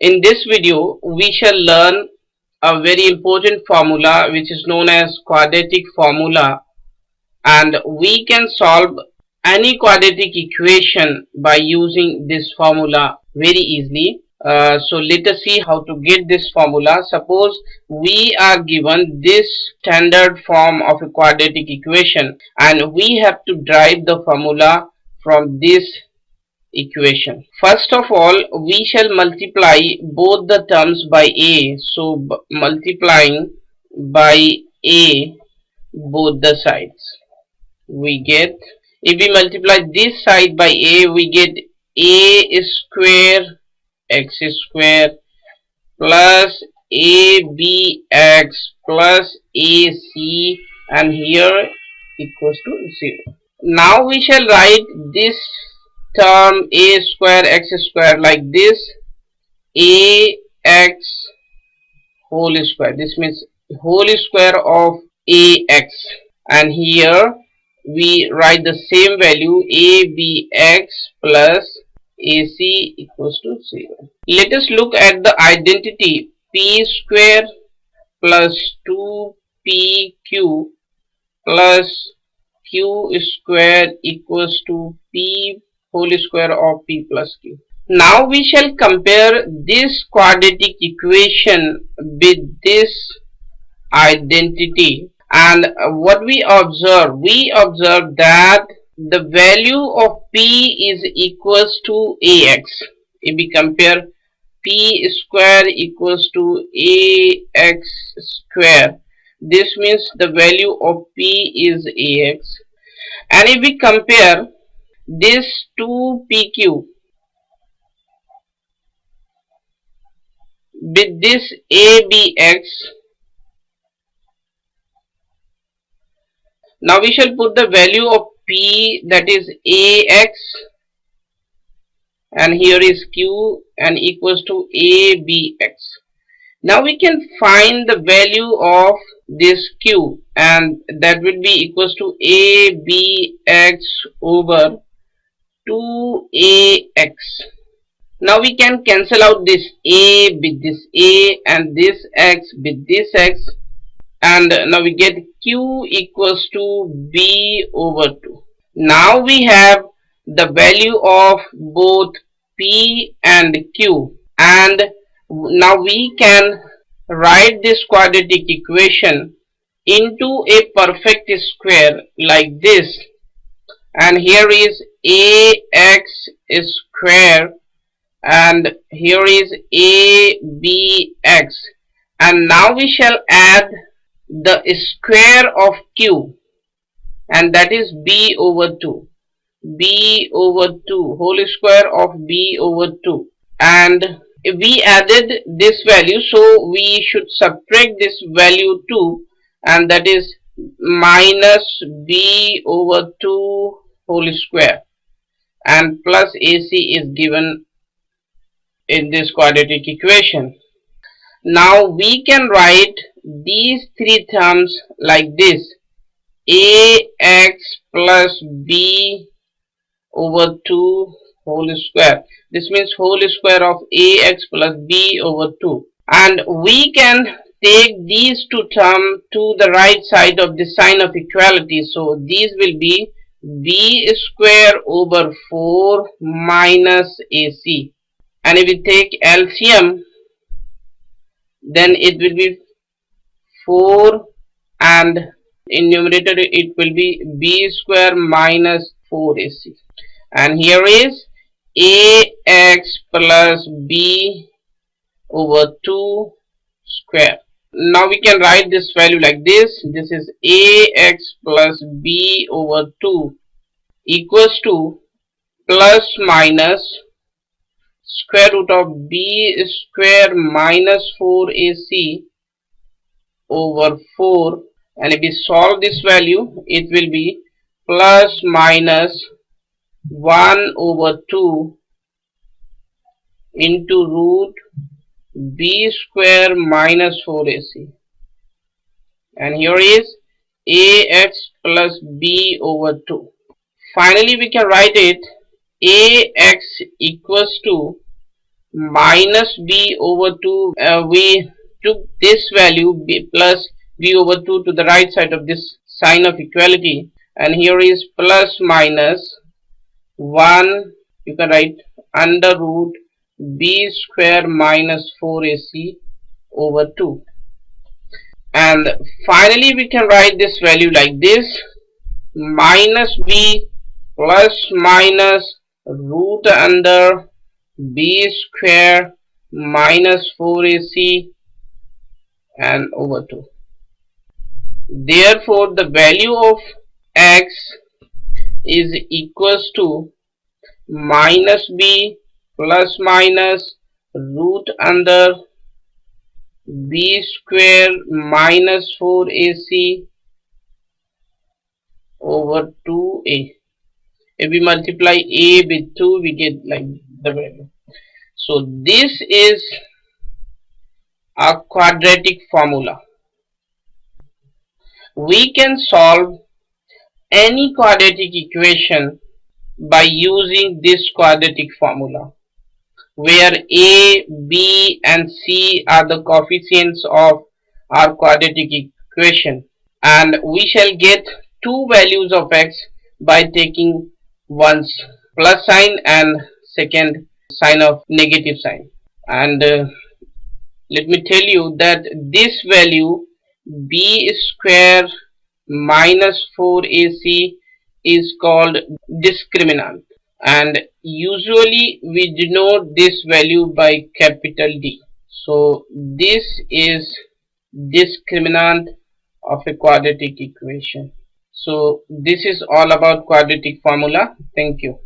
In this video, we shall learn a very important formula which is known as quadratic formula, and we can solve any quadratic equation by using this formula very easily. So let us see how to get this formula. Suppose we are given this standard form of a quadratic equation and we have to derive the formula from this equation. First of all, we shall multiply both the terms by a. So multiplying by a both the sides, we get, if we multiply this side by a, we get a square x square plus abx plus ac, and here equals to 0. Now we shall write this term a square x square like this: ax whole square. This means whole square of ax, and here we write the same value abx plus ac equals to 0. Let us look at the identity p square plus 2pq plus q square equals to p whole square of p plus q. Now we shall compare this quadratic equation with this identity, and what we observe that the value of p is equals to ax. If we compare p square equals to ax square, this means the value of p is ax. And if we compare this 2pq with this abx, now we shall put the value of p, that is ax, and here is q, and equals to abx. Now we can find the value of this q, and that will be equals to abx over 2ax. Now we can cancel out this a with this a and this x with this x, and now we get q equals to b over 2. Now we have the value of both p and q, and now we can write this quadratic equation into a perfect square like this, and here is ax square and here is abx, and now we shall add the square of q, and that is b over 2, b over 2 whole square of b over 2, and we added this value, so we should subtract this value 2, and that is minus b over 2 whole square, and plus ac is given in this quadratic equation. Now we can write these three terms like this: ax plus b over 2 whole square. This means whole square of ax plus b over 2, and we can take these two terms to the right side of the sign of equality. So these will be b square over 4 minus ac, and if we take LCM, then it will be 4, and in numerator it will be b square minus 4ac, and here is ax plus b over 2 square. Now we can write this value like this: this is ax plus b over 2 equals to plus minus square root of b square minus 4ac over 4, and if we solve this value, it will be plus minus 1 over 2 into root b square minus 4ac, and here is ax plus b over 2. Finally we can write it ax equals to minus b over 2. We took this value b plus b over 2 to the right side of this sign of equality, and here is plus minus 1. You can write under root b square minus 4ac over 2. And finally we can write this value like this: minus b plus minus root under b square minus 4ac and over 2. Therefore the value of x is equals to minus b plus minus root under b square minus 4ac over 2a. If we multiply a with 2, we get like the value. So this is a quadratic formula. We can solve any quadratic equation by using this quadratic formula, where a, b and c are the coefficients of our quadratic equation, and we shall get two values of x by taking one's plus sign and second sign of negative sign. And let me tell you that this value b square minus 4ac is called discriminant, and usually we denote this value by capital D. So this is discriminant of a quadratic equation. So this is all about quadratic formula. Thank you.